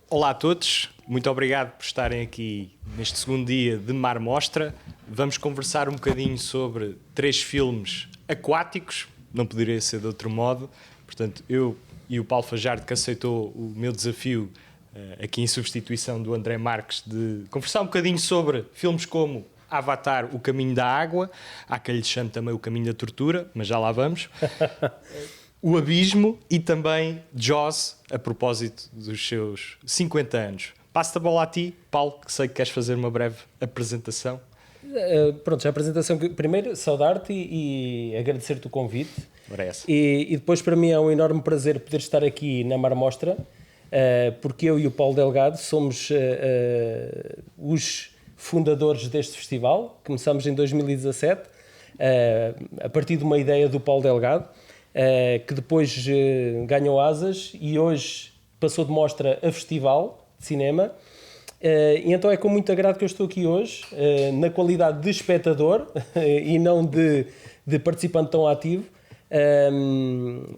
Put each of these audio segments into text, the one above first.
Olá a todos, muito obrigado por estarem aqui neste segundo dia de Mar Mostra. Vamos conversar um bocadinho sobre 3 filmes aquáticos, não poderia ser de outro modo. Portanto, eu e o Paulo Fajardo, que aceitou o meu desafio aqui em substituição do André Marques, de conversar um bocadinho sobre filmes como Avatar, O Caminho da Água, há quem lhe chame também O Caminho da Tortura, mas já lá vamos. O Abismo e também Jaws, a propósito dos seus 50 anos. Passo-te a bola a ti, Paulo, que sei que queres fazer uma breve apresentação. Pronto, a apresentação. Primeiro, saudar-te e agradecer-te o convite. E depois, para mim, é um enorme prazer poder estar aqui na Mar Mostra, porque eu e o Paulo Delgado somos os fundadores deste festival. Começamos em 2017, a partir de uma ideia do Paulo Delgado, que depois ganhou asas e hoje passou de mostra a festival de cinema. E então é com muito agrado que eu estou aqui hoje, na qualidade de espectador e não de participante tão ativo.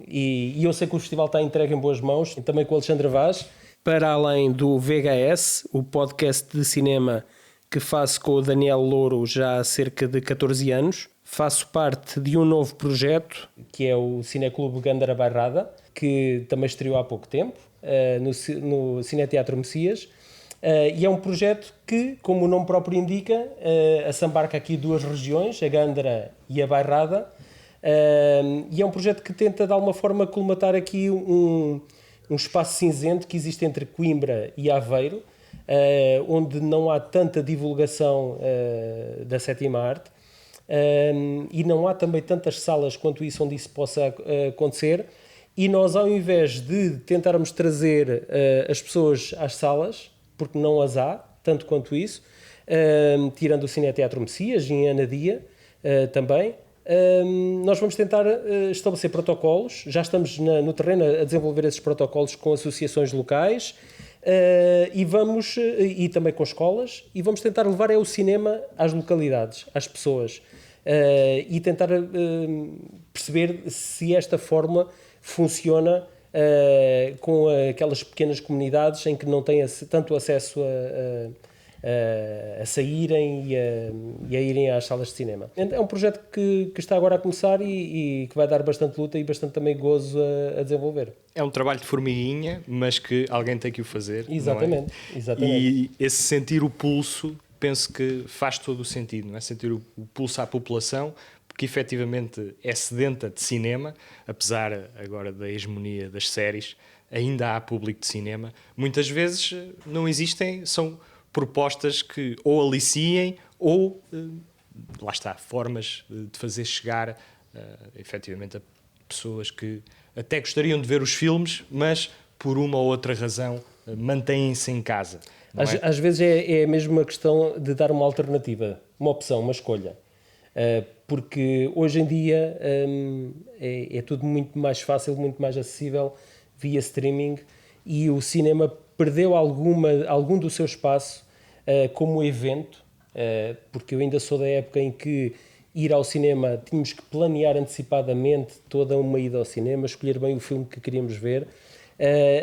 E eu sei que o festival está entregue em boas mãos, e também com o Alexandre Vaz, para além do VHS, o podcast de cinema que faço com o Daniel Louro já há cerca de 14 anos. Faço parte de um novo projeto, que é o Cineclube Gândara Bairrada, que também estreou há pouco tempo, no Cineteatro Messias. E é um projeto que, como o nome próprio indica, assambarca aqui 2 regiões, a Gândara e a Bairrada. E é um projeto que tenta, de alguma forma, colmatar aqui um espaço cinzento que existe entre Coimbra e Aveiro, onde não há tanta divulgação da 7ª arte. E não há também tantas salas quanto isso onde isso possa acontecer, e nós, ao invés de tentarmos trazer as pessoas às salas, porque não as há, tanto quanto isso, tirando o Cineteatro Messias e em Anadia também, nós vamos tentar estabelecer protocolos. Já estamos no terreno a desenvolver esses protocolos com associações locais, e também com escolas, e vamos tentar levar o cinema às localidades, às pessoas, e tentar perceber se esta forma funciona com aquelas pequenas comunidades em que não têm tanto acesso a saírem e a irem às salas de cinema. É um projeto que está agora a começar e que vai dar bastante luta e bastante também gozo a desenvolver. É um trabalho de formiguinha, mas que alguém tem que o fazer. Exatamente, não é? exatamente. E esse sentir o pulso, penso que faz todo o sentido, não é? Sentir o pulso à população, porque efetivamente é sedenta de cinema, apesar agora da hegemonia das séries, ainda há público de cinema. Muitas vezes não existem, são propostas que ou aliciem ou, lá está, formas de fazer chegar efetivamente a pessoas que até gostariam de ver os filmes, mas por uma ou outra razão mantêm-se em casa. Às vezes é mesmo uma questão de dar uma alternativa, uma opção, uma escolha. Porque hoje em dia é tudo muito mais fácil, muito mais acessível via streaming, e o cinema perdeu algum do seu espaço como evento, porque eu ainda sou da época em que ir ao cinema tínhamos que planear antecipadamente toda uma ida ao cinema, escolher bem o filme que queríamos ver,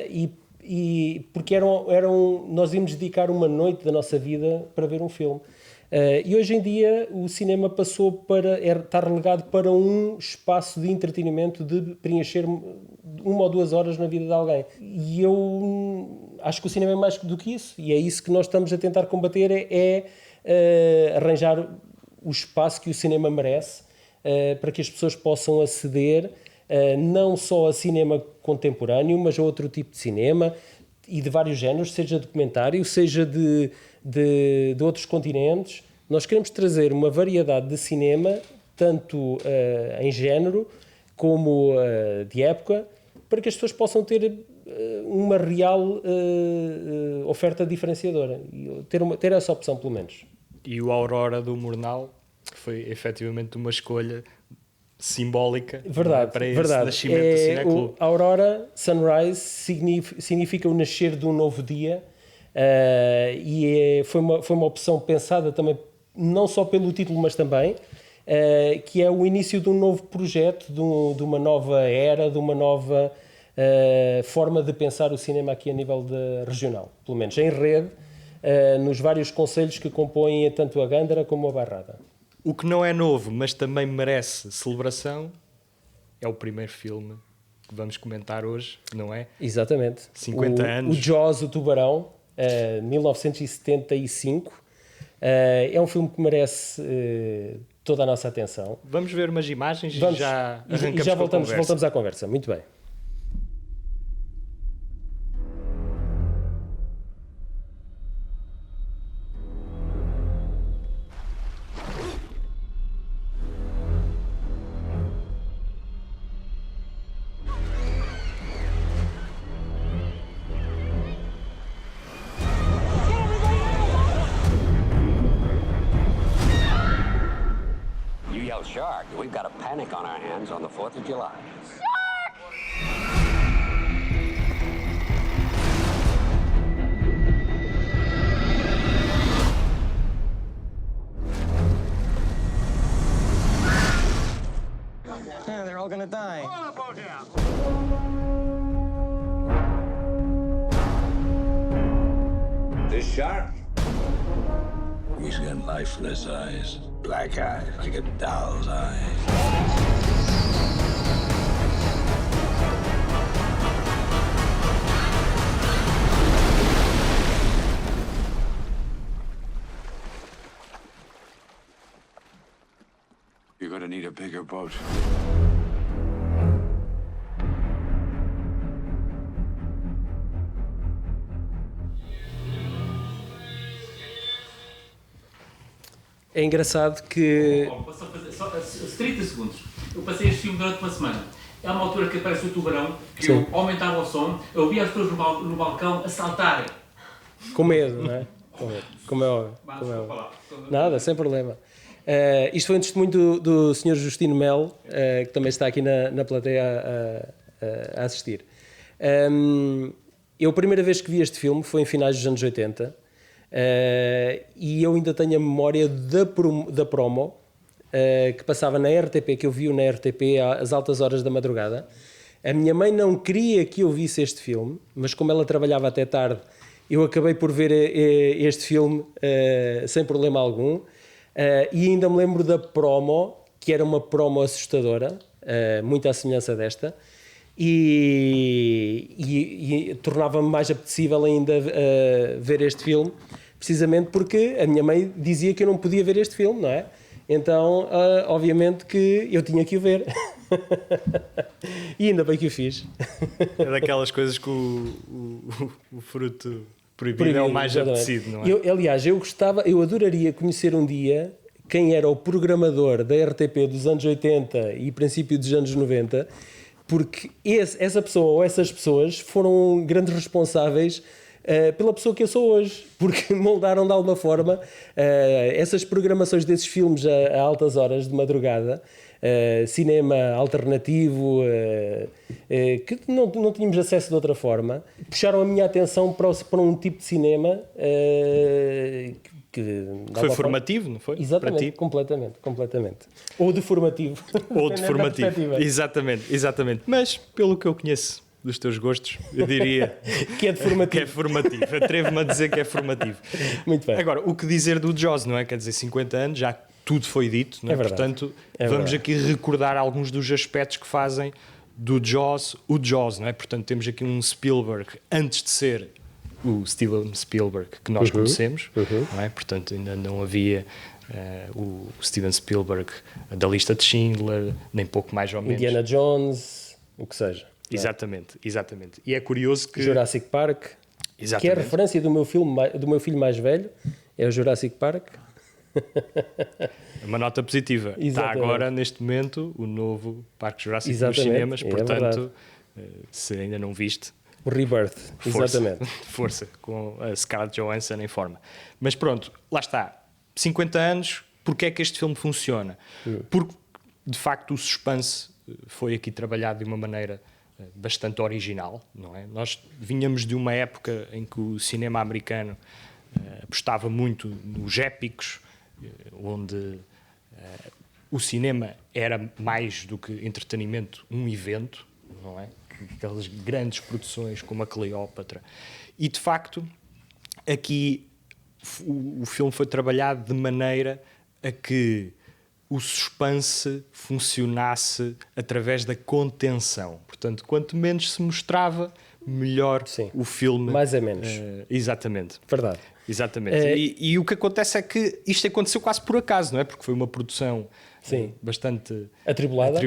e porque nós íamos dedicar uma noite da nossa vida para ver um filme. E hoje em dia o cinema passou para estar relegado para um espaço de entretenimento, de preencher 1 ou 2 horas na vida de alguém. E eu acho que o cinema é mais do que isso, e é isso que nós estamos a tentar combater, arranjar o espaço que o cinema merece, para que as pessoas possam aceder não só a cinema contemporâneo, mas a outro tipo de cinema, e de vários géneros, seja documentário, seja de outros continentes. Nós queremos trazer uma variedade de cinema, tanto em género como de época, para que as pessoas possam ter uma real oferta diferenciadora, e ter essa opção, pelo menos. E o Aurora do Murnau, que foi efetivamente uma escolha simbólica, verdade, para esse verdade. nascimento do Cineclube. A Aurora, Sunrise, significa o nascer de um novo dia, e foi uma opção pensada também, não só pelo título, mas também, que é o início de um novo projeto, de uma nova era, de uma nova forma de pensar o cinema aqui a nível regional, pelo menos em rede, nos vários concelhos que compõem tanto a Gândara como a Bairrada. O que não é novo, mas também merece celebração, é o primeiro filme que vamos comentar hoje, não é? Exatamente. 50 anos. O Jaws, o Tubarão, 1975. É um filme que merece toda a nossa atenção. Vamos ver umas imagens e já arrancamos já com a conversa. voltamos à conversa. Muito bem. Shark. We've got a panic on our hands on the 4th of July. Yeah, they're all gonna die. This shark? He's got lifeless eyes. Black eyes, like a doll's eyes. You're gonna need a bigger boat. É engraçado que... Só 30 segundos. Eu passei este filme durante uma semana. Há uma altura que aparece o tubarão, que eu aumentava o som, eu via as pessoas no balcão a saltarem. Com medo, não é? Como é óbvio. Nada, sem problema. Isto foi um testemunho do Sr. Justino Melo, que também está aqui na plateia a assistir. Eu a primeira vez que vi este filme foi em finais dos anos 80, e eu ainda tenho a memória da promo que passava na RTP, que eu vi na RTP às altas horas da madrugada. A minha mãe não queria que eu visse este filme, mas como ela trabalhava até tarde, eu acabei por ver este filme sem problema algum. E ainda me lembro da promo, que era uma promo assustadora, muito à semelhança desta, e tornava-me mais apetecível ainda ver este filme, precisamente porque a minha mãe dizia que eu não podia ver este filme, não é? Então, obviamente que eu tinha que o ver. E ainda bem que o fiz. É daquelas coisas que o fruto proibido é o mais apetecido, não é? Aliás, eu adoraria conhecer um dia quem era o programador da RTP dos anos 80 e princípio dos anos 90, porque essa pessoa ou essas pessoas foram grandes responsáveis pela pessoa que eu sou hoje, porque moldaram de alguma forma essas programações desses filmes a altas horas de madrugada, cinema alternativo, que não tínhamos acesso de outra forma, puxaram a minha atenção para um tipo de cinema que foi formativo, não foi? Exatamente, completamente. Ou deformativo. Ou deformativo, exatamente. Mas, pelo que eu conheço dos teus gostos, eu diria que é deformativo. Que é formativo. Atrevo-me a dizer que é formativo. Muito bem. Agora, o que dizer do Jaws, não é? Quer dizer, 50 anos, já tudo foi dito, não é? Portanto, vamos aqui recordar alguns dos aspectos que fazem do Jaws o Jaws, não é? Portanto, temos aqui um Spielberg, antes de ser o Steven Spielberg que nós conhecemos, não é? Portanto, ainda não havia o Steven Spielberg da lista de Schindler, nem pouco mais ou menos. Indiana Jones, o que seja. Exatamente. E é curioso que... Jurassic Park, que é a referência do meu filho mais velho, é o Jurassic Park. Uma nota positiva. Exatamente. Está agora, neste momento, o novo Parque Jurássico nos cinemas, portanto, se ainda não viste... O Rebirth, exatamente. Força, com a Scarlett Johansson em forma. Mas pronto, lá está. 50 anos, porque é que este filme funciona? Porque, de facto, o suspense foi aqui trabalhado de uma maneira bastante original, não é? Nós vinhamos de uma época em que o cinema americano apostava muito nos épicos, onde o cinema era mais do que entretenimento, um evento, não é? aquelas grandes produções como a Cleópatra. E de facto, aqui o filme foi trabalhado de maneira a que o suspense funcionasse através da contenção. Portanto, quanto menos se mostrava, melhor o filme. Mais ou menos. Exatamente. Verdade. Exatamente. E o que acontece é que isto aconteceu quase por acaso, não é? Porque foi uma produção bastante atribulada.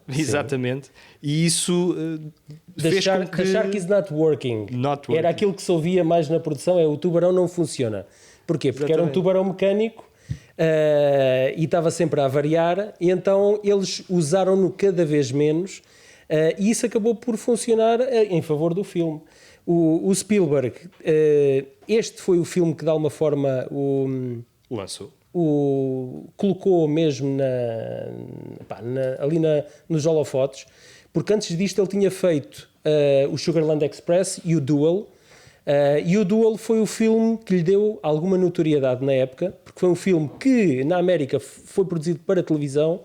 Exatamente. E isso fez com que... The shark is not working. Era aquilo que se ouvia mais na produção, o tubarão não funciona. Porquê? Porque era um tubarão mecânico e estava sempre a variar, e então eles usaram-no cada vez menos, e isso acabou por funcionar em favor do filme. O Spielberg, este foi o filme que de alguma forma lançou. Colocou mesmo ali nos holofotes, porque antes disto ele tinha feito o Sugarland Express e o Duel, e o Duel foi o filme que lhe deu alguma notoriedade na época, porque foi um filme que na América foi produzido para televisão,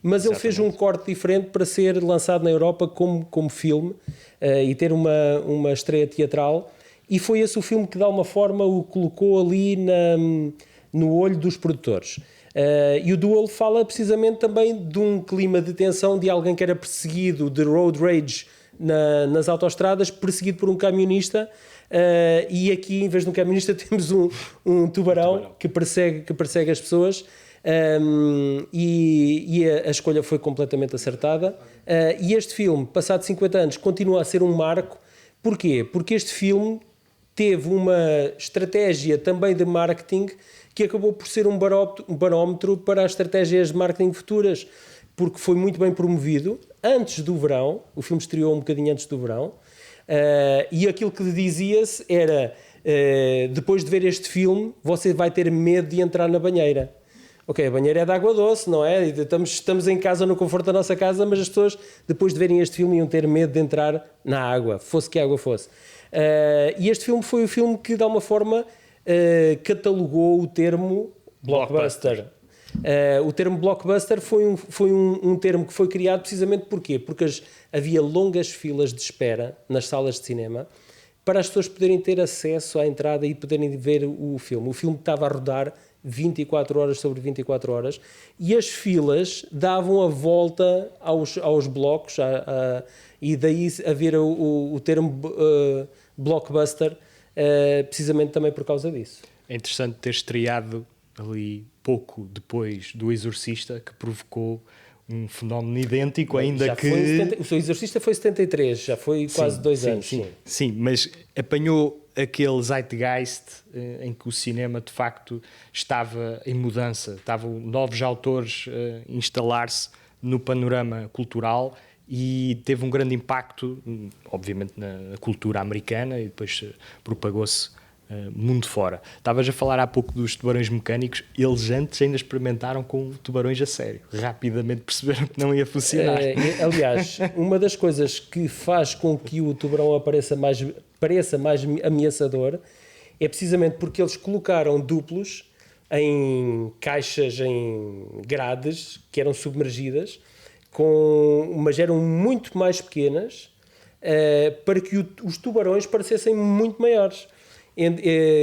mas ele fez um corte diferente para ser lançado na Europa como filme e ter uma estreia teatral, e foi esse o filme que de alguma forma o colocou ali no olho dos produtores. E o Duel fala precisamente também de um clima de tensão, de alguém que era perseguido, de road rage nas autoestradas, perseguido por um camionista, e aqui em vez de um camionista temos um tubarão que persegue as pessoas. E a escolha foi completamente acertada, e este filme, passado 50 anos, continua a ser um marco. Porquê? Porque este filme teve uma estratégia também de marketing que acabou por ser um barómetro para as estratégias de marketing futuras, porque foi muito bem promovido antes do verão. O filme estreou um bocadinho antes do verão, e aquilo que dizia-se era, depois de ver este filme você vai ter medo de entrar na banheira. Ok, a banheira é de água doce, não é? Estamos em casa, no conforto da nossa casa, mas as pessoas, depois de verem este filme, iam ter medo de entrar na água, fosse que água fosse. E este filme foi o filme que, de alguma forma, catalogou o termo blockbuster. O termo blockbuster foi um termo que foi criado precisamente porquê? Porque havia longas filas de espera nas salas de cinema para as pessoas poderem ter acesso à entrada e poderem ver o filme. O filme estava a rodar 24 horas sobre 24 horas, e as filas davam a volta aos blocos, e daí haver o termo blockbuster, precisamente também por causa disso. É interessante ter estreado ali pouco depois do Exorcista, que provocou um fenómeno idêntico, ainda que... O Exorcista foi 73, já foi quase 2 anos. Sim, mas apanhou aquele zeitgeist em que o cinema de facto estava em mudança, estavam novos autores a instalar-se no panorama cultural, e teve um grande impacto, obviamente, na cultura americana, e depois propagou-se mundo fora. Estavas a falar há pouco dos tubarões mecânicos. Eles antes ainda experimentaram com tubarões a sério. Rapidamente perceberam que não ia funcionar. Aliás, uma das coisas que faz com que o tubarão pareça mais ameaçador é precisamente porque eles colocaram duplos em caixas, em grades que eram submergidas, mas eram muito mais pequenas, para que os tubarões parecessem muito maiores.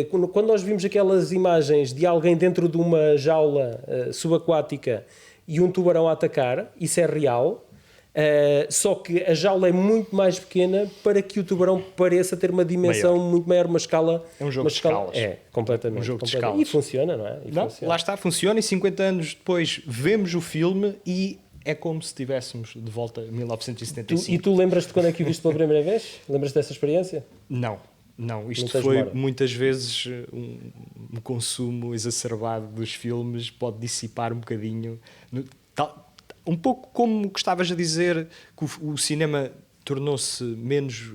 Quando nós vimos aquelas imagens de alguém dentro de uma jaula subaquática e um tubarão a atacar, isso é real, só que a jaula é muito mais pequena para que o tubarão pareça ter uma dimensão muito maior, uma escala... É um jogo de escalas. É, completamente. Um jogo de escalas. E funciona, não é? Lá está, funciona, e 50 anos depois vemos o filme e é como se estivéssemos de volta a 1975. E tu lembras-te quando é que o viste pela primeira vez? Lembras-te dessa experiência? Não, isto foi muitas vezes um consumo exacerbado dos filmes, pode dissipar um bocadinho, um pouco como que estavas a dizer, que o cinema tornou-se menos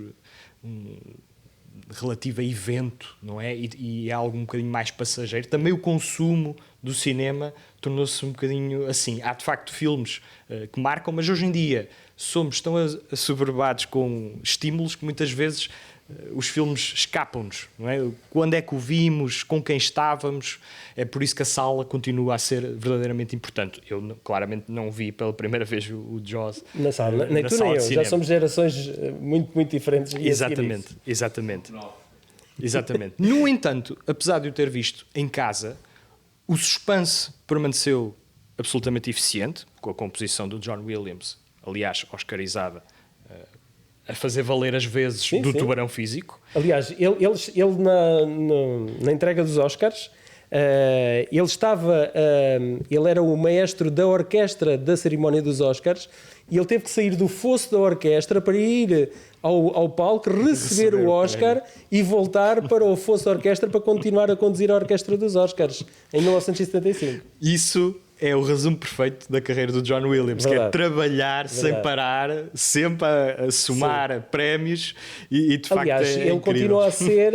relativo a evento, não é? E é algo um bocadinho mais passageiro. Também o consumo do cinema tornou-se um bocadinho assim. Há de facto filmes que marcam, mas hoje em dia somos tão assoberbados com estímulos que muitas vezes os filmes escapam-nos, não é? Quando é que o vimos, com quem estávamos, é por isso que a sala continua a ser verdadeiramente importante. Eu claramente não vi pela primeira vez o Jaws Na sala, nem na tu sala nem de eu, cinema. já somos gerações muito diferentes. Exatamente. No entanto, apesar de eu ter visto em casa, o suspense permaneceu absolutamente eficiente, com a composição do John Williams, aliás, oscarizada, a fazer valer as vezes do tubarão físico. Aliás, ele na entrega dos Oscars, ele era o maestro da orquestra da cerimónia dos Oscars e ele teve que sair do fosso da orquestra para ir ao palco, receber o Oscar e voltar para o fosso da orquestra para continuar a conduzir a orquestra dos Oscars, em 1975. Isso é o resumo perfeito da carreira do John Williams, que é trabalhar sem parar, sempre a somar prémios e de Aliás, facto é ele incrível. continua a ser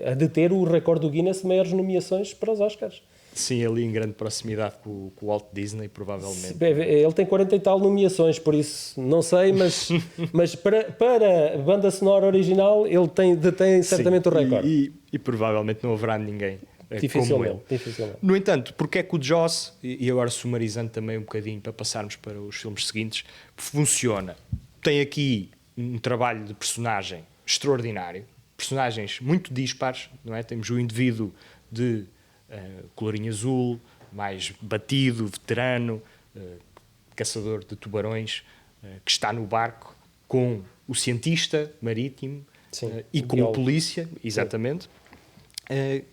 a deter o recorde do Guinness de maiores nomeações para os Oscars. Sim, ali em grande proximidade com o Walt Disney, provavelmente. Ele tem 40 e tal nomeações, por isso não sei, mas para banda sonora original ele detém certamente o recorde. E provavelmente não haverá ninguém como ele. Dificilmente. No entanto, porque é que o Jaws, e agora sumarizando também um bocadinho para passarmos para os filmes seguintes, funciona? Tem aqui um trabalho de personagem extraordinário, personagens muito dispares, não é? Temos o indivíduo de colorinho azul, mais batido, veterano, caçador de tubarões, que está no barco com o cientista marítimo e com o polícia, exatamente.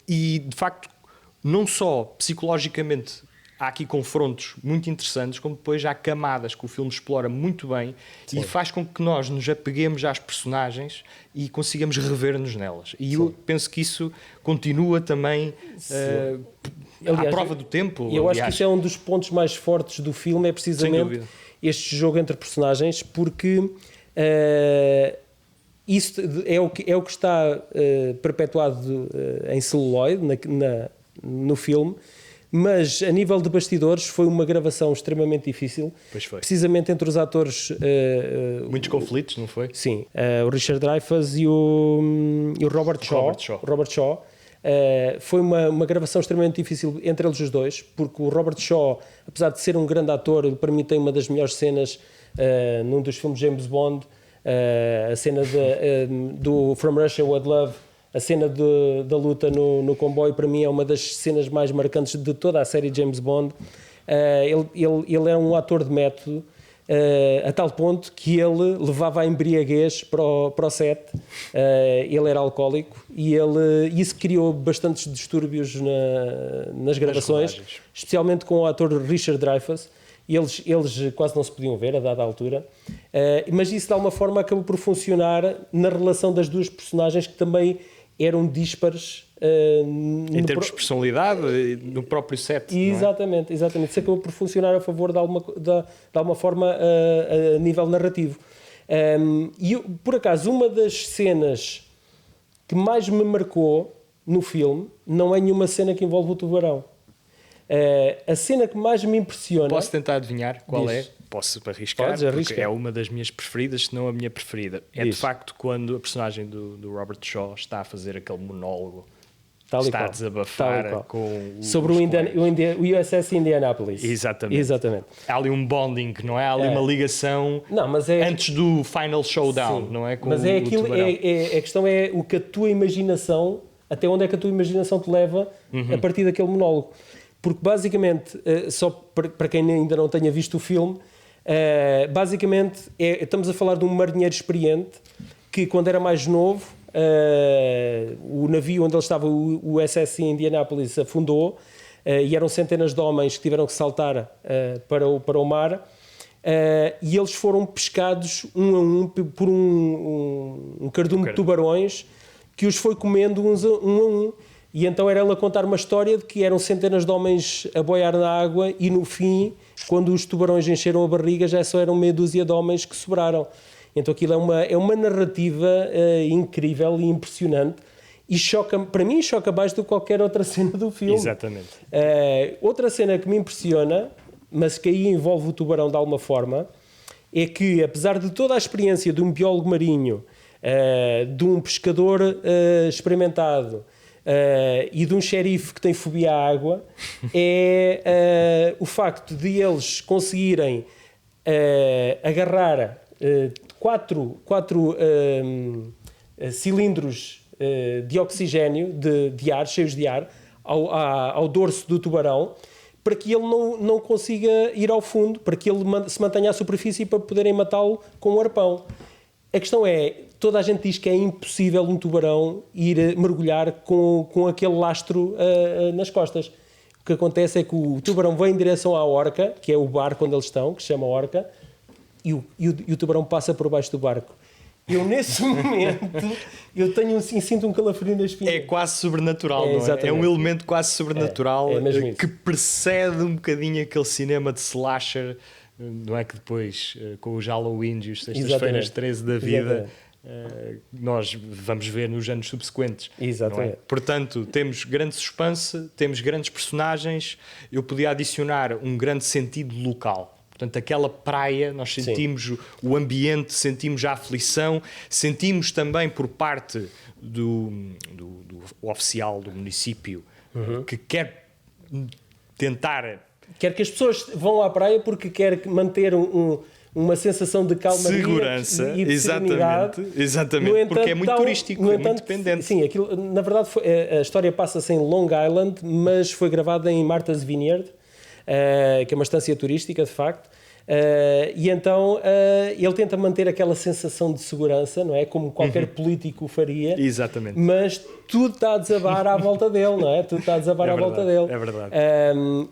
E de facto, não só psicologicamente há aqui confrontos muito interessantes, como depois há camadas que o filme explora muito bem e faz com que nós nos apeguemos às personagens e consigamos rever-nos nelas. E eu penso que isso continua também à prova do tempo. E eu acho que isso é um dos pontos mais fortes do filme, é precisamente este jogo entre personagens, porque isso é o que está perpetuado em celuloide no filme, mas a nível de bastidores foi uma gravação extremamente difícil, precisamente entre os atores. Muitos conflitos, não foi? Sim, o Richard Dreyfuss e o Robert Shaw. Foi uma gravação extremamente difícil entre eles os dois, porque o Robert Shaw, apesar de ser um grande ator, ele para mim tem uma das melhores cenas num dos filmes de James Bond, a cena do From Russia With Love, a cena da luta no comboio, para mim é uma das cenas mais marcantes de toda a série de James Bond. Ele é um ator de método, a tal ponto que ele levava a embriaguez para o set. Ele era alcoólico e isso criou bastantes distúrbios nas gravações, especialmente com o ator Richard Dreyfuss. Eles quase não se podiam ver a dada altura, mas isso de alguma forma acabou por funcionar na relação das duas personagens, que também eram díspares em termos de personalidade, no próprio set. Exatamente. Isso acabou por funcionar a favor de alguma forma a nível narrativo. E por acaso, uma das cenas que mais me marcou no filme não é nenhuma cena que envolve o tubarão. A cena que mais me impressiona... Posso tentar adivinhar qual é? Posso arriscar, porque é uma das minhas preferidas, se não a minha preferida. É de facto quando a personagem do Robert Shaw está a fazer aquele monólogo, está a desabafar sobre o USS Indianapolis. Exatamente. Há ali um bonding, não é? Há ali uma ligação antes do final showdown, não é? Com mas é aquilo, a questão é o que a tua imaginação, até onde é que a tua imaginação te leva a partir daquele monólogo. Porque basicamente, só para quem ainda não tenha visto o filme, basicamente estamos a falar de um marinheiro experiente que, quando era mais novo, o navio onde ele estava, o USS Indianapolis, afundou, e eram centenas de homens que tiveram que saltar para o mar, e eles foram pescados um a um por um cardume de tubarões que os foi comendo um a um. E então era ele a contar uma história de que eram centenas de homens a boiar na água e no fim, quando os tubarões encheram a barriga, já só eram meia dúzia de homens que sobraram. Então aquilo é uma narrativa incrível e impressionante e para mim choca mais do que qualquer outra cena do filme. Exatamente. Outra cena que me impressiona, mas que aí envolve o tubarão de alguma forma, é que apesar de toda a experiência de um biólogo marinho de um pescador experimentado e de um xerife que tem fobia à água, é o facto de eles conseguirem agarrar quatro cilindros de oxigênio, de ar, cheios de ar, ao dorso do tubarão, para que ele não consiga ir ao fundo, para que ele se mantenha à superfície para poderem matá-lo com um arpão. A questão é, toda a gente diz que é impossível um tubarão ir mergulhar com aquele lastro nas costas. O que acontece é que o tubarão vem em direção à orca, que é o barco onde eles estão, que se chama orca, e o tubarão passa por baixo do barco. Eu, nesse momento, sinto um calafrio na espinha. É quase sobrenatural, não é? Exatamente. É um elemento quase sobrenatural É mesmo que isso. precede um bocadinho aquele cinema de slasher, não é, que depois, com os Halloween e os sextas-feiras Exatamente. 13 da vida, nós vamos ver nos anos subsequentes. Exatamente. Não é? Portanto, temos grande suspense, temos grandes personagens, eu podia adicionar um grande sentido local. Portanto, aquela praia, nós sentimos o ambiente, sentimos a aflição, sentimos também por parte do oficial do município que quer tentar... Quer que as pessoas vão à praia porque quer manter uma sensação de calmaria segurança, e de serenidade. exatamente, No entanto, porque é muito turístico, é muito dependente. Sim, aquilo, na verdade, a história passa-se em Long Island, mas foi gravada em Martha's Vineyard, que é uma estância turística, de facto. E então ele tenta manter aquela sensação de segurança, não é? Como qualquer político faria. Exatamente. Mas tudo está a desabar à volta dele, não é? Tudo está a desabar à volta dele. É verdade.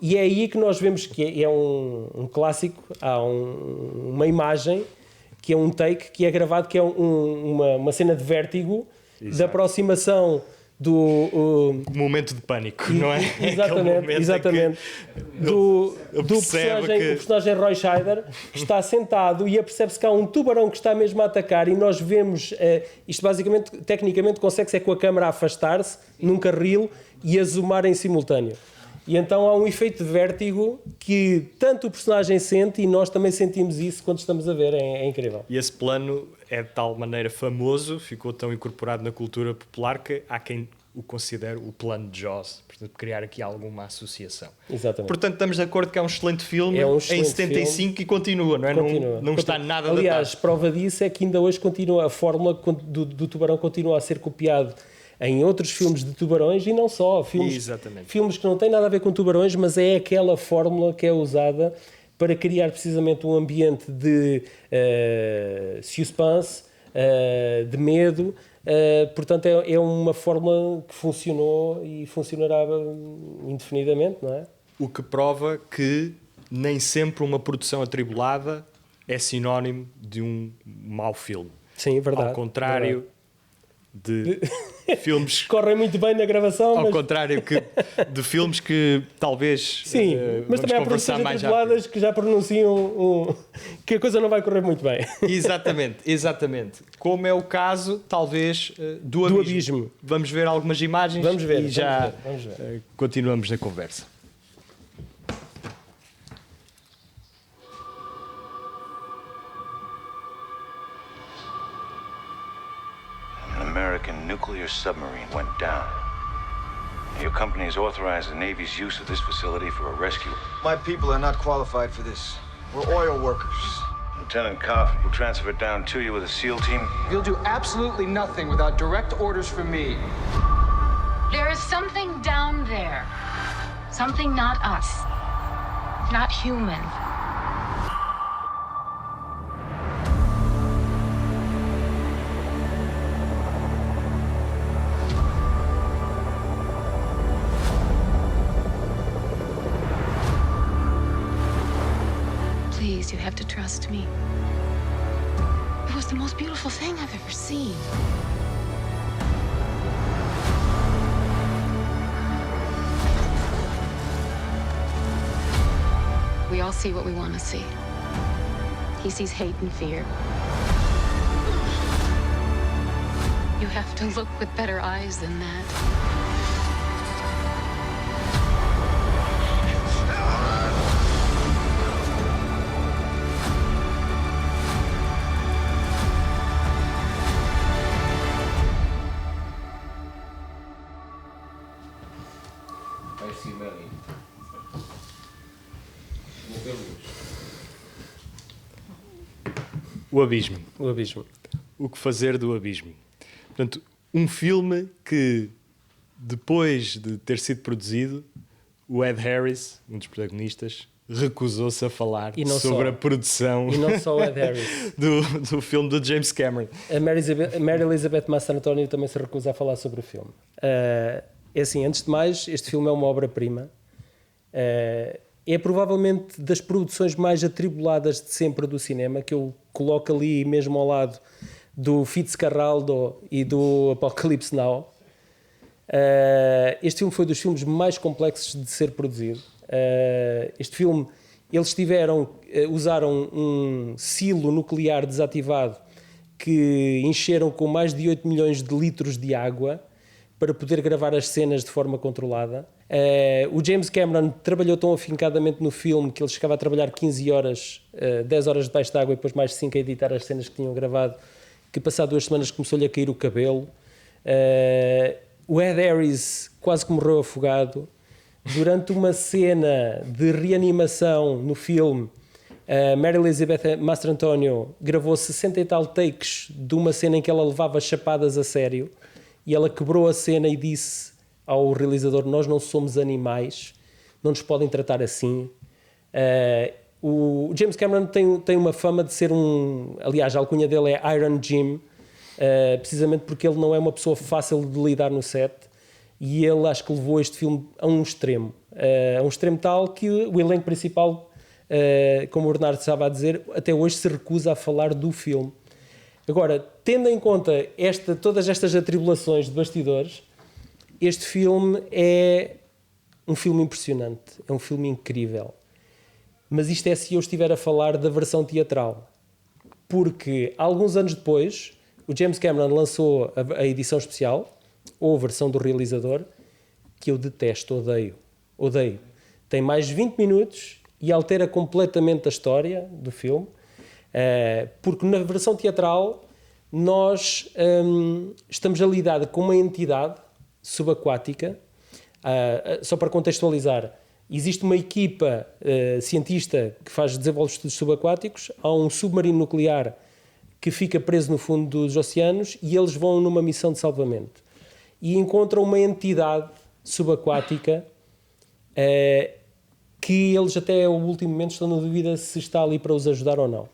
E é aí que nós vemos que é um clássico. Há uma imagem que é um take que é gravado, que é uma cena de vértigo, de aproximação do momento de pânico, não é? Exatamente. Do percebe o personagem Roy Scheider, que está sentado e apercebe-se que há um tubarão que está mesmo a atacar, e nós vemos, isto basicamente, tecnicamente, consegue-se é com a câmera a afastar-se num carril e a zoomar em simultâneo. E então há um efeito de vértigo que tanto o personagem sente e nós também sentimos isso quando estamos a ver, é incrível. E esse plano é de tal maneira famoso, ficou tão incorporado na cultura popular, que há quem o considere o plano de Jaws, portanto, criar aqui alguma associação. Exatamente. Portanto, estamos de acordo que é um excelente filme, É um em excelente 75 filme. E continua, não é? Continua. Não está nada Aliás, datado. prova disso é que ainda hoje continua, a fórmula do tubarão continua a ser copiado em outros filmes de tubarões e não só. Filmes que não têm nada a ver com tubarões, mas é aquela fórmula que é usada para criar precisamente um ambiente de suspense, de medo. Portanto, é uma fórmula que funcionou e funcionará indefinidamente, não é? O que prova que nem sempre uma produção atribulada é sinónimo de um mau filme. Sim, verdade. Ao contrário de filmes... Correm muito bem na gravação, Ao contrário de filmes que talvez... Sim, mas também há produções atribuladas que já pronunciam que a coisa não vai correr muito bem. Exatamente. Como é o caso, talvez, do Abismo. Vamos ver algumas imagens vamos ver. Continuamos na conversa. An American nuclear submarine went down. Your company has authorized the Navy's use of this facility for a rescue. My people are not qualified for this. We're oil workers. Lieutenant Koff will transfer it down to you with a SEAL team. You'll do absolutely nothing without direct orders from me. There is something down there. Something not us. Not human. Please, you have to trust me. It was the most beautiful thing I've ever seen. We all see what we want to see. He sees hate and fear. You have to look with better eyes than that. O Abismo. O Abismo. O que fazer do Abismo. Portanto, um filme que, depois de ter sido produzido, o Ed Harris, um dos protagonistas, recusou-se a falar sobre a produção e não só o Ed Harris. do filme do James Cameron. A Mary Elizabeth Mastrantonio também se recusa a falar sobre o filme. É assim, antes de mais, este filme é uma obra-prima. É provavelmente das produções mais atribuladas de sempre do cinema, que eu coloco ali mesmo ao lado do Fitzcarraldo e do Apocalypse Now. Este filme foi dos filmes mais complexos de ser produzido. Este filme, eles usaram um silo nuclear desativado que encheram com mais de 8 milhões de litros de água para poder gravar as cenas de forma controlada. O James Cameron trabalhou tão afincadamente no filme que ele chegava a trabalhar 15 horas, 10 horas debaixo de água e depois mais 5 a editar as cenas que tinham gravado, que passado 2 semanas começou-lhe a cair o cabelo. O Ed Harris quase que morreu afogado. Durante uma cena de reanimação no filme, Mary Elizabeth Mastrantonio gravou 60 e tal takes de uma cena em que ela levava chapadas a sério e ela quebrou a cena e disse ao realizador: nós não somos animais, não nos podem tratar assim. O James Cameron tem uma fama de ser aliás, a alcunha dele é Iron Jim, precisamente porque ele não é uma pessoa fácil de lidar no set. E ele acho que levou este filme a um extremo tal que o elenco principal, como o Bernardo estava a dizer, até hoje se recusa a falar do filme. Agora, tendo em conta todas estas atribulações de bastidores, este filme é um filme impressionante, é um filme incrível. Mas isto é se eu estiver a falar da versão teatral. Porque, alguns anos depois, o James Cameron lançou a edição especial, ou a versão do realizador, que eu detesto, odeio. Tem mais 20 minutos e altera completamente a história do filme, porque na versão teatral nós estamos a lidar com uma entidade subaquática. Só para contextualizar, existe uma equipa cientista que desenvolve estudos subaquáticos, há um submarino nuclear que fica preso no fundo dos oceanos e eles vão numa missão de salvamento. E encontram uma entidade subaquática que eles até ao último momento estão na dúvida se está ali para os ajudar ou não.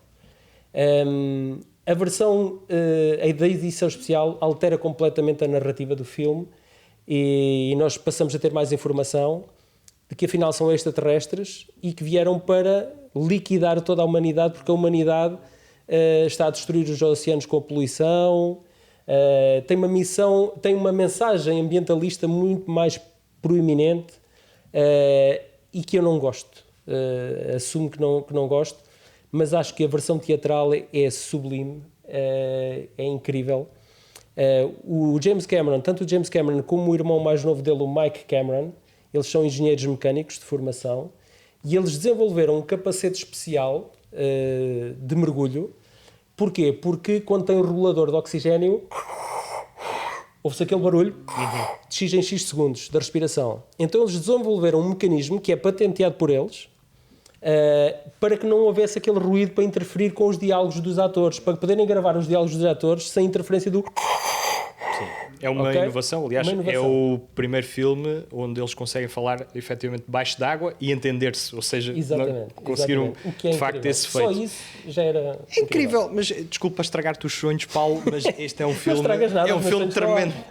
A versão da edição especial altera completamente a narrativa do filme e nós passamos a ter mais informação de que afinal são extraterrestres e que vieram para liquidar toda a humanidade, porque a humanidade está a destruir os oceanos com a poluição. Tem uma mensagem ambientalista muito mais proeminente e que eu não gosto. Assumo que não gosto, mas acho que a versão teatral é sublime, é incrível. O James Cameron, tanto o James Cameron como o irmão mais novo dele, o Mike Cameron, eles são engenheiros mecânicos de formação e eles desenvolveram um capacete especial de mergulho. Porquê? Porque quando tem um regulador de oxigénio, ouve-se aquele barulho de X em X segundos da respiração. Então eles desenvolveram um mecanismo que é patenteado por eles para que não houvesse aquele ruído para interferir com os diálogos dos atores, para poderem gravar os diálogos dos atores sem interferência do... É uma inovação, aliás, é o primeiro filme onde eles conseguem falar efetivamente debaixo d'água e entender-se, ou seja, conseguiram de facto esse feito. Só isso já era incrível. Mas desculpa estragar-te os sonhos, Paulo, mas este é um filme, nada,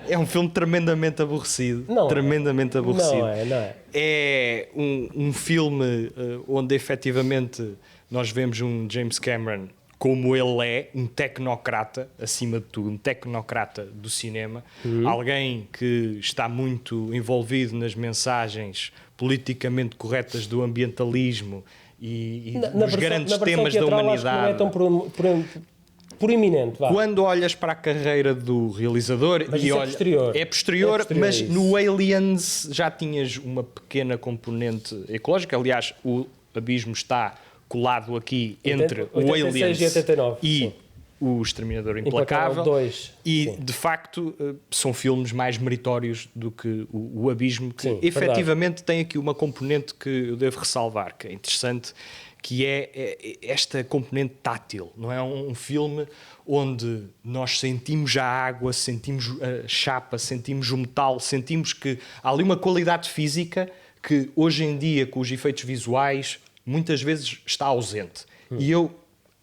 é um filme tremendamente aborrecido. Tremendamente aborrecido. Não é. É um filme onde efetivamente nós vemos um James Cameron como ele é, um tecnocrata, acima de tudo, um tecnocrata do cinema, alguém que está muito envolvido nas mensagens politicamente corretas do ambientalismo e dos grandes temas da humanidade. Acho que não é tão proeminente. Quando olhas para a carreira do realizador, mas e é posterior, mas no Aliens já tinhas uma pequena componente ecológica. Aliás, o Abismo está colado aqui entre o Aliens e 89, e sim. o Exterminador Implacável 2. e, Sim. de facto, são filmes mais meritórios do que o Abismo, que Sim, efetivamente tem aqui uma componente que eu devo ressalvar, que é interessante, que é esta componente tátil. Não é um filme onde nós sentimos a água, sentimos a chapa, sentimos o metal, sentimos que há ali uma qualidade física que hoje em dia, com os efeitos visuais, muitas vezes está ausente. E eu,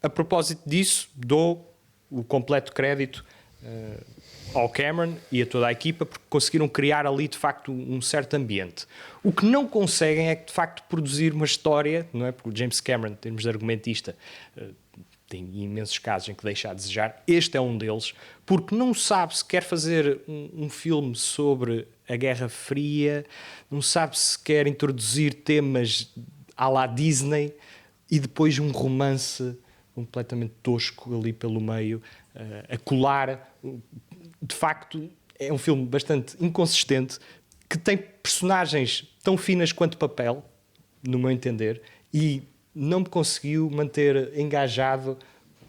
a propósito disso, dou o completo crédito ao Cameron e a toda a equipa, porque conseguiram criar ali, de facto, um certo ambiente. O que não conseguem é, de facto, produzir uma história, não é? Porque o James Cameron, em termos de argumentista, tem imensos casos em que deixa a desejar. Este é um deles, porque não sabe se quer fazer um filme sobre a Guerra Fria, não sabe se quer introduzir temas à la Disney e depois um romance completamente tosco ali pelo meio, a colar. De facto, é um filme bastante inconsistente, que tem personagens tão finas quanto papel, no meu entender, e não me conseguiu manter engajado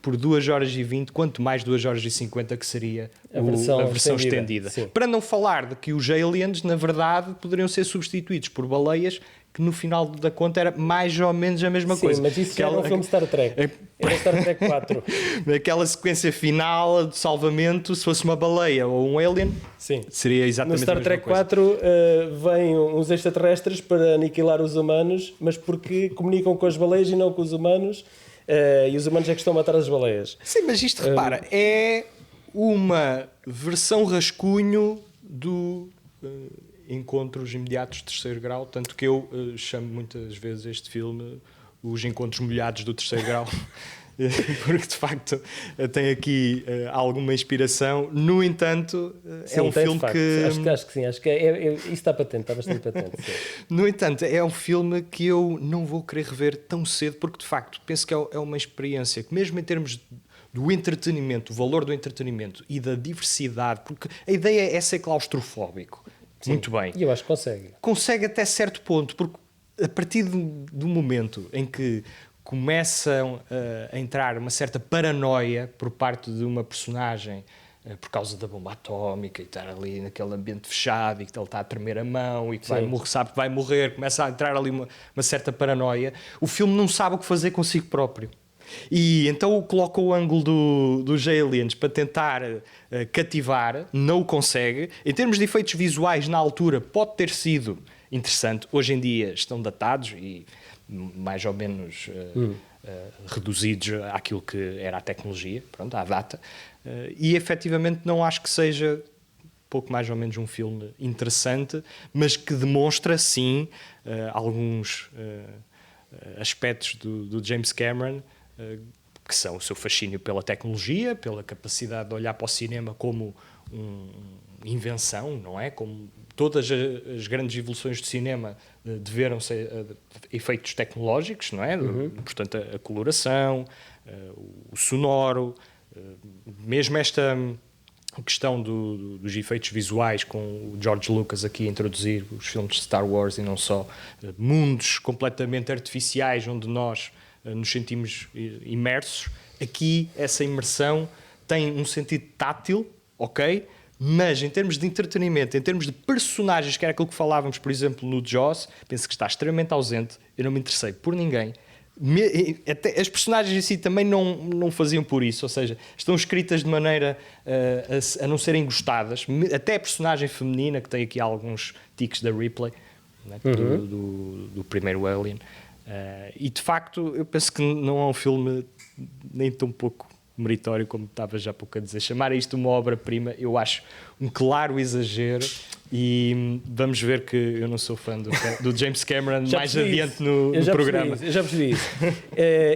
por 2h20, quanto mais 2h50 que seria a versão estendida. Para não falar de que os aliens, na verdade, poderiam ser substituídos por baleias, que no final da conta era mais ou menos a mesma coisa. Sim, mas isso era um filme de Star Trek. Era Star Trek 4. Naquela sequência final de salvamento, se fosse uma baleia ou um alien, sim, seria exatamente a mesma coisa. No Star Trek 4 vêm uns extraterrestres para aniquilar os humanos, mas porque comunicam com as baleias e não com os humanos, e os humanos é que estão a matar as baleias. Sim, mas isto, repara, é uma versão rascunho do Encontros Imediatos de Terceiro Grau, tanto que eu chamo muitas vezes este filme os Encontros Molhados do Terceiro Grau, porque de facto tem aqui alguma inspiração. No entanto, sim, é um filme que... Acho que sim, acho que isso está patente, está bastante patente. Sim. No entanto, é um filme que eu não vou querer rever tão cedo, porque de facto penso que é uma experiência que, mesmo em termos do entretenimento, o valor do entretenimento e da diversidade, porque a ideia é ser claustrofóbico. Sim, muito bem. E eu acho que consegue. Consegue até certo ponto, porque a partir do momento em que começam a entrar uma certa paranoia por parte de uma personagem por causa da bomba atómica e estar ali naquele ambiente fechado e que ele está a tremer a mão e que sabe que vai morrer, começa a entrar ali uma certa paranoia, o filme não sabe o que fazer consigo próprio. E então coloca o ângulo dos aliens para tentar cativar, não o consegue. Em termos de efeitos visuais, na altura, pode ter sido interessante. Hoje em dia estão datados e mais ou menos reduzidos àquilo que era a tecnologia, pronto, à data. E efetivamente não acho que seja pouco mais ou menos um filme interessante, mas que demonstra, sim, alguns aspectos do James Cameron, que são o seu fascínio pela tecnologia, pela capacidade de olhar para o cinema como uma invenção, não é? Como todas as grandes evoluções do cinema deveram ser efeitos tecnológicos, não é? Portanto, a coloração, o sonoro, mesmo esta questão dos efeitos visuais, com o George Lucas aqui a introduzir os filmes de Star Wars e não só, mundos completamente artificiais onde nós nos sentimos imersos. Aqui essa imersão tem um sentido tátil, ok? Mas em termos de entretenimento, em termos de personagens, que era aquilo que falávamos, por exemplo, no Jaws, penso que está extremamente ausente. Eu não me interessei por ninguém. Até as personagens em si também não faziam por isso, ou seja, estão escritas de maneira a não serem gostadas. Até a personagem feminina, que tem aqui alguns tiques da Ripley, né, do primeiro Alien. E de facto eu penso que não é um filme nem tão pouco meritório como estava já há pouco a dizer. Chamar isto uma obra-prima eu acho um claro exagero, e vamos ver que eu não sou fã do James Cameron mais adiante no programa. Eu já percebi isso.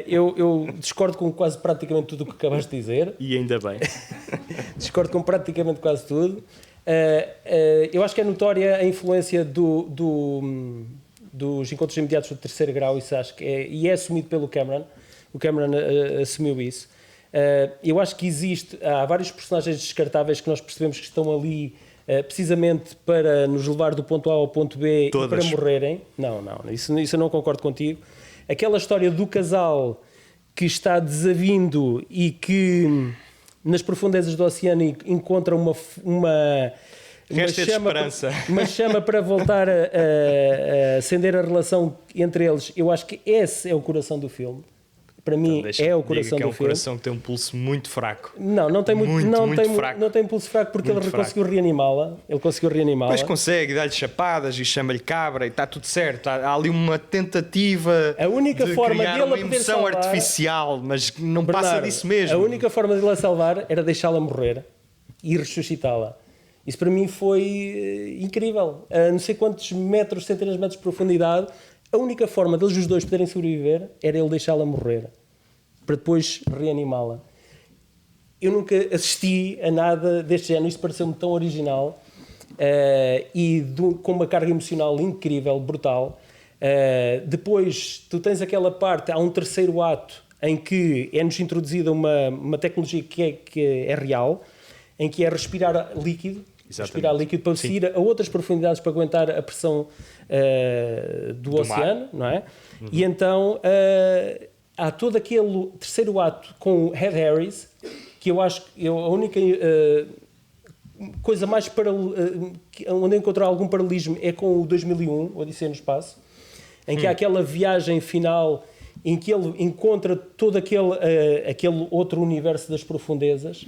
Eu discordo com quase praticamente tudo o que acabaste de dizer. E ainda bem. Discordo com praticamente quase tudo. Eu acho que é notória a influência dos Encontros Imediatos do Terceiro Grau, isso acho que é assumido pelo Cameron. O Cameron assumiu isso. Eu acho que há vários personagens descartáveis que nós percebemos que estão ali precisamente para nos levar do ponto A ao ponto B. Todas. E para morrerem. Não, isso eu não concordo contigo. Aquela história do casal que está desavindo e que nas profundezas do oceano e encontra uma Resta de esperança. Uma chama para voltar a acender a relação entre eles. Eu acho que esse é o coração do filme. Para mim é o coração do filme. É um coração que tem um pulso muito fraco. Não tem fraco. Não tem pulso fraco porque muito ele fraco. conseguiu reanimá-la. Ele conseguiu reanimá-la. Mas consegue, dá-lhe chapadas e chama-lhe cabra e está tudo certo. Há ali uma tentativa a única de forma criar dele uma poder emoção salvar, artificial, mas não passa Bernardo, disso mesmo. A única forma de la salvar era deixá-la morrer e ressuscitá-la. Isso para mim foi incrível. A não sei quantos metros, centenas de metros de profundidade, a única forma deles os dois poderem sobreviver era ele deixá-la morrer para depois reanimá-la. Eu nunca assisti a nada deste género, isto pareceu-me tão original com uma carga emocional incrível, brutal. Depois tu tens aquela parte, há um terceiro ato em que é-nos introduzida uma tecnologia que é real, em que é respirar líquido. Exatamente. Respirar líquido para se ir a outras profundidades para aguentar a pressão do oceano, não é? Uhum. E então há todo aquele terceiro ato com o Ed Harris, que eu acho que a única coisa mais onde encontrar algum paralelismo é com o 2001, Odisseia no Espaço, em que há aquela viagem final em que ele encontra todo aquele outro universo das profundezas.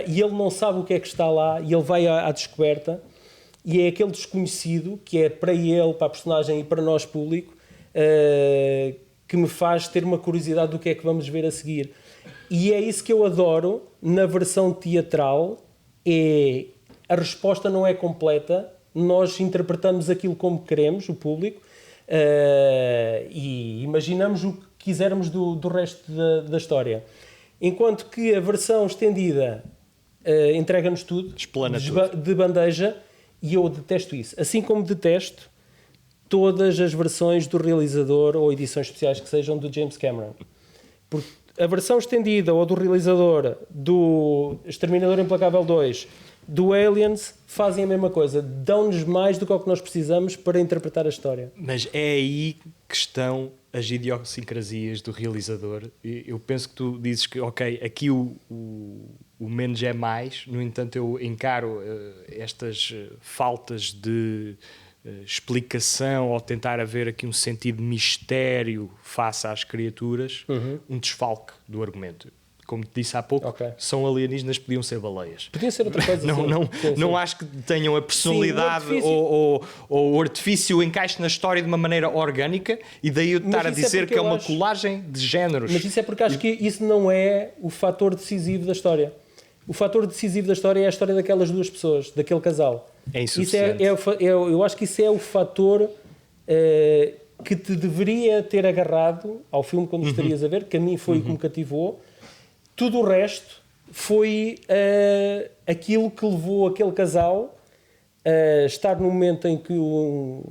E ele não sabe o que é que está lá e ele vai à descoberta e é aquele desconhecido que é para ele, para a personagem e para nós público que me faz ter uma curiosidade do que é que vamos ver a seguir. E é isso que eu adoro na versão teatral, a resposta não é completa, nós interpretamos aquilo como queremos, o público, e imaginamos o que quisermos do resto da história. Enquanto que a versão estendida entrega-nos tudo, explana tudo de bandeja, e eu detesto isso. Assim como detesto todas as versões do realizador ou edições especiais que sejam do James Cameron. Porque a versão estendida ou do realizador do Exterminador Implacável 2, do Aliens, fazem a mesma coisa. Dão-nos mais do que o que nós precisamos para interpretar a história. Mas é aí que estão as idiosincrasias do realizador. Eu penso que tu dizes que, ok, aqui o menos é mais, no entanto eu encaro estas faltas de explicação ou tentar haver aqui um sentido de mistério face às criaturas, um desfalque do argumento. Como te disse há pouco, são alienígenas, podiam ser baleias. Podia ser outra coisa. Não acho que tenham a personalidade ou o artifício encaixe na história de uma maneira orgânica, e daí eu estar a dizer que é uma colagem de géneros. Mas isso é porque acho que isso não é o fator decisivo da história. O fator decisivo da história é a história daquelas duas pessoas, daquele casal. É insuficiente. Eu acho que isso é o fator que te deveria ter agarrado ao filme quando estarias a ver, que a mim foi o que me cativou. Tudo o resto foi aquilo que levou aquele casal a estar no momento em que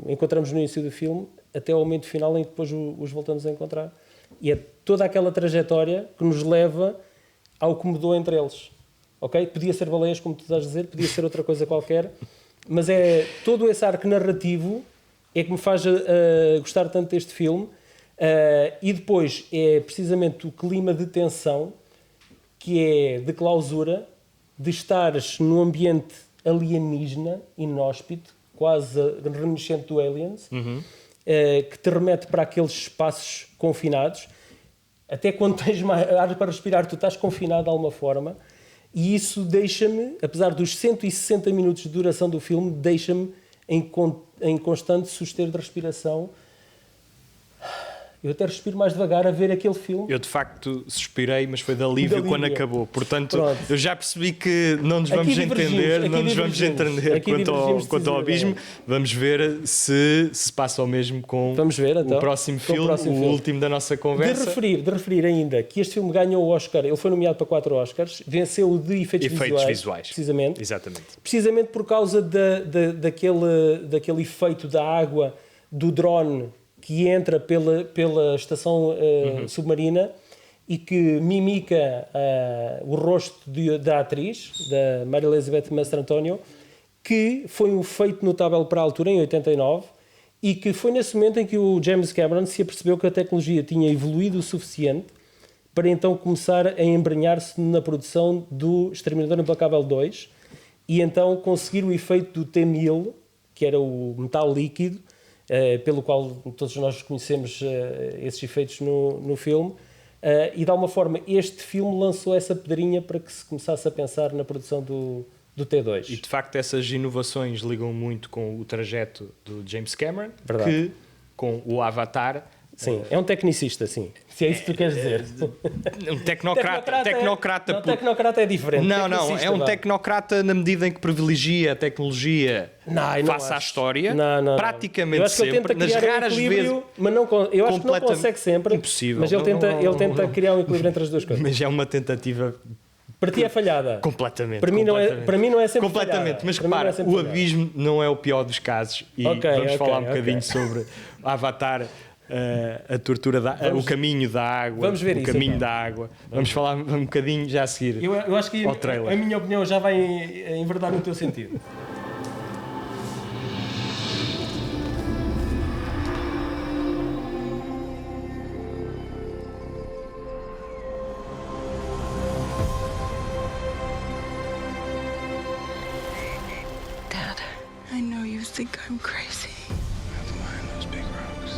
encontramos no início do filme até ao momento final em que depois os voltamos a encontrar. E é toda aquela trajetória que nos leva ao que mudou entre eles. Okay? Podia ser baleias, como tu estás a dizer, podia ser outra coisa qualquer, mas é todo esse arco narrativo é que me faz gostar tanto deste filme. E depois é precisamente o clima de tensão, que é de clausura, de estares num ambiente alienígena, inóspito, quase reminiscente do Aliens, que te remete para aqueles espaços confinados. Até quando tens ar para respirar, tu estás confinado de alguma forma, e isso deixa-me, apesar dos 160 minutos de duração do filme, deixa-me em constante susteiro de respiração. Eu até respiro mais devagar a ver aquele filme. Eu de facto suspirei, mas foi de alívio quando acabou. Portanto, eu já percebi que não nos vamos entender, quanto ao abismo. Vamos ver se passa o mesmo com o próximo filme, o último da nossa conversa. De referir ainda que este filme ganhou o Oscar, ele foi nomeado para 4 Oscars, venceu o de efeitos visuais. Precisamente. Exatamente. Precisamente por causa daquele efeito da água, do drone que entra pela estação submarina e que mimica o rosto da atriz, da Mary Elizabeth Mastrantonio, que foi um feito notável para a altura, em 89, e que foi nesse momento em que o James Cameron se apercebeu que a tecnologia tinha evoluído o suficiente para então começar a embrenhar-se na produção do Exterminador Implacável 2 e então conseguir o efeito do T-1000, que era o metal líquido, pelo qual todos nós conhecemos esses efeitos no filme, e de alguma forma este filme lançou essa pedrinha para que se começasse a pensar na produção do T2. E de facto essas inovações ligam muito com o trajeto do James Cameron, Verdade. que com o Avatar... Sim, é um tecnicista, sim. Se é isso que tu queres dizer. Um tecnocrata. Tecnocrata é diferente. Não, é um tecnocrata na medida em que privilegia a tecnologia face à história, praticamente sempre, nas raras vezes. Mas não, eu acho que não consegue sempre. Impossível. Mas ele tenta criar um equilíbrio entre as duas coisas. Mas é uma tentativa. Para ti é falhada. Completamente. Para mim não é sempre completamente. falhada. Mas repara, o abismo não é o pior dos casos. E vamos falar um bocadinho sobre Avatar. A tortura o caminho da água, vamos ver o isso, caminho então. da água. Vamos falar um bocadinho já a seguir. Eu acho que ao trailer. a minha opinião já vai enverdar no teu sentido. Dad, I know you think I'm crazy. Behind those big rocks.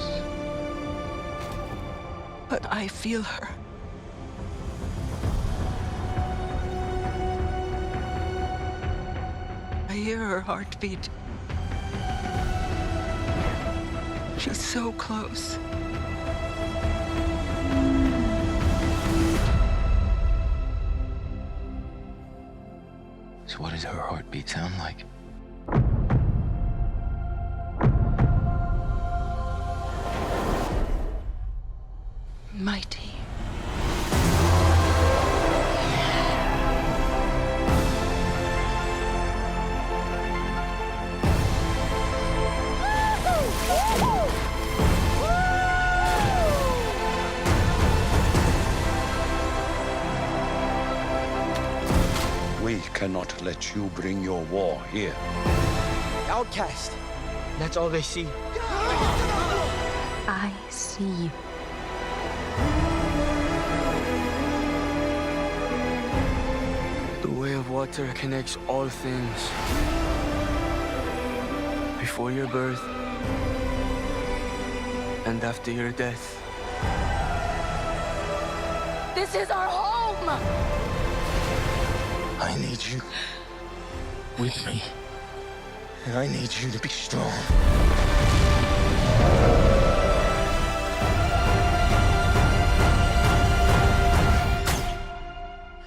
But I feel her. I hear her heartbeat. She's so close. So what does her heartbeat sound like? Mighty. We cannot let you bring your war here. Outcast. That's all they see. I see you. The way of water connects all things. Before your birth and after your death. This is our home! I need you with me. And I need you to be strong.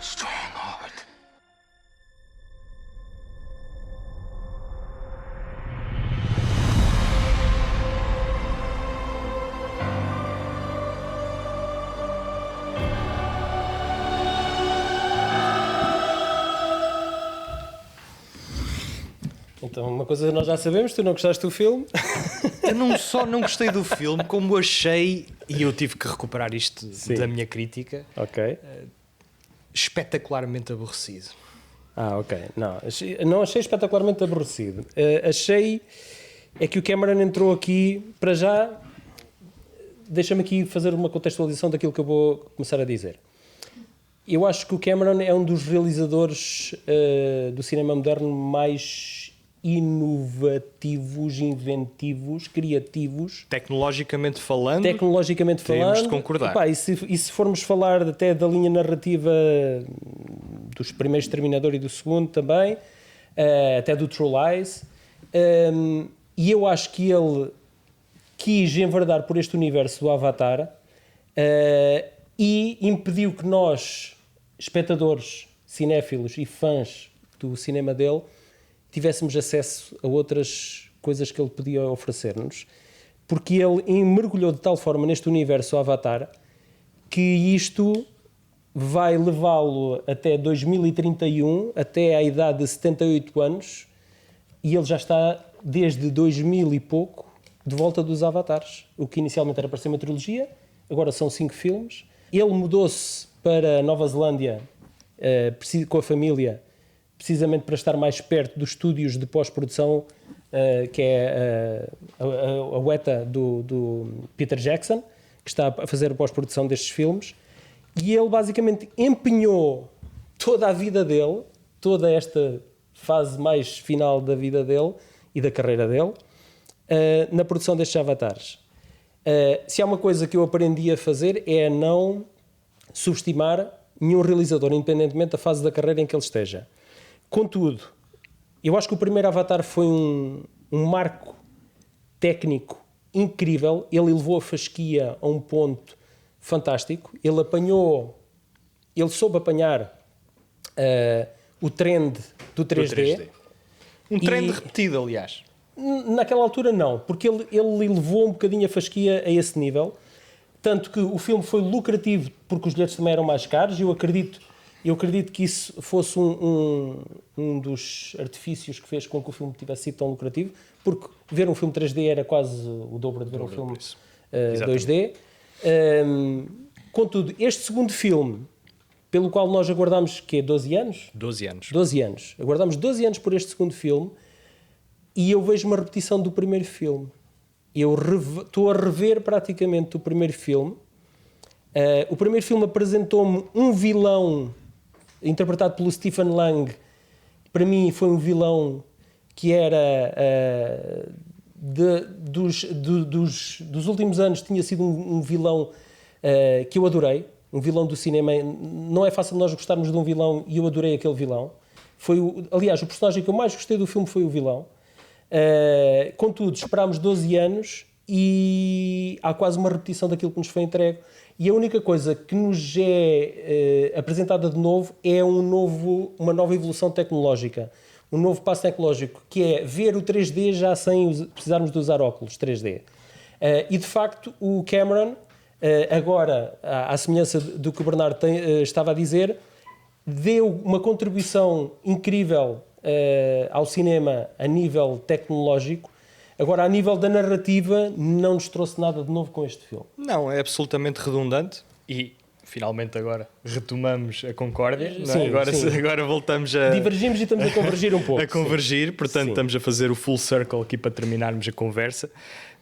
Strongheart. Então, uma coisa nós já sabemos, tu não gostaste do filme. Eu não só não gostei do filme, como achei, e eu tive que recuperar isto da minha crítica, espetacularmente aborrecido. Ok. Não achei espetacularmente aborrecido. Achei é que o Cameron entrou aqui, para já, deixa-me aqui fazer uma contextualização daquilo que eu vou começar a dizer. Eu acho que o Cameron é um dos realizadores do cinema moderno mais inovativos, inventivos, criativos. Tecnologicamente falando, Teríamos de concordar. Epá, e se formos falar até da linha narrativa dos primeiros Terminador e do segundo também, até do True Lies, e eu acho que ele quis enverdar por este universo do Avatar e impediu que nós, espectadores, cinéfilos e fãs do cinema dele, tivéssemos acesso a outras coisas que ele podia oferecer-nos, porque ele mergulhou de tal forma neste universo Avatar que isto vai levá-lo até 2031, até à idade de 78 anos, e ele já está desde 2000 e pouco de volta dos Avatares, o que inicialmente era para ser uma trilogia, agora são 5 filmes. Ele mudou-se para Nova Zelândia com a família, precisamente para estar mais perto dos estúdios de pós-produção, que é a UETA do Peter Jackson, que está a fazer a pós-produção destes filmes. E ele basicamente empenhou toda a vida dele, toda esta fase mais final da vida dele e da carreira dele, na produção destes avatares. Se há uma coisa que eu aprendi a fazer é a não subestimar nenhum realizador, independentemente da fase da carreira em que ele esteja. Contudo, eu acho que o primeiro Avatar foi um marco técnico incrível. Ele levou a fasquia a um ponto fantástico. Ele soube apanhar o trend do 3D. Um trend repetido, aliás. Naquela altura não, porque ele levou um bocadinho a fasquia a esse nível, tanto que o filme foi lucrativo porque os bilhetes também eram mais caros. Eu acredito que isso fosse um dos artifícios que fez com que o filme tivesse sido tão lucrativo, porque ver um filme 3D era quase o dobro de ver um filme 2D. Contudo, este segundo filme, pelo qual nós aguardámos, 12 anos? 12 anos. 12 anos. Aguardámos 12 anos por este segundo filme e eu vejo uma repetição do primeiro filme. Eu estou a rever praticamente o primeiro filme. O primeiro filme apresentou-me um vilão interpretado pelo Stephen Lang. Para mim foi um vilão que era dos últimos anos, tinha sido um vilão que eu adorei, um vilão do cinema. Não é fácil nós gostarmos de um vilão e eu adorei aquele vilão. Aliás, o personagem que eu mais gostei do filme foi o vilão. Contudo, esperámos 12 anos e há quase uma repetição daquilo que nos foi entregue. E a única coisa que nos é apresentada de novo é uma nova evolução tecnológica, um novo passo tecnológico, que é ver o 3D já sem precisarmos de usar óculos 3D. E de facto o Cameron, agora, à semelhança do que o Bernardo estava a dizer, deu uma contribuição incrível ao cinema a nível tecnológico. Agora, a nível da narrativa, não nos trouxe nada de novo com este filme. Não, é absolutamente redundante e finalmente agora retomamos a concórdia. Sim, agora voltamos a... Divergimos e estamos a convergir um pouco. A convergir, portanto estamos a fazer o full circle aqui para terminarmos a conversa.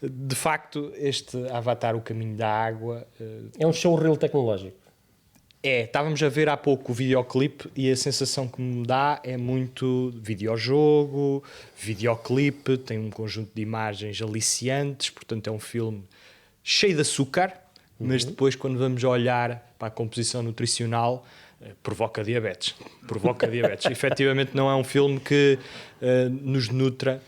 De facto, este Avatar, o Caminho da Água... é um showreel tecnológico. Estávamos a ver há pouco o videoclipe e a sensação que me dá é muito videojogo, videoclipe, tem um conjunto de imagens aliciantes, portanto é um filme cheio de açúcar, mas depois quando vamos olhar para a composição nutricional, provoca diabetes. Efetivamente não é um filme que nos nutra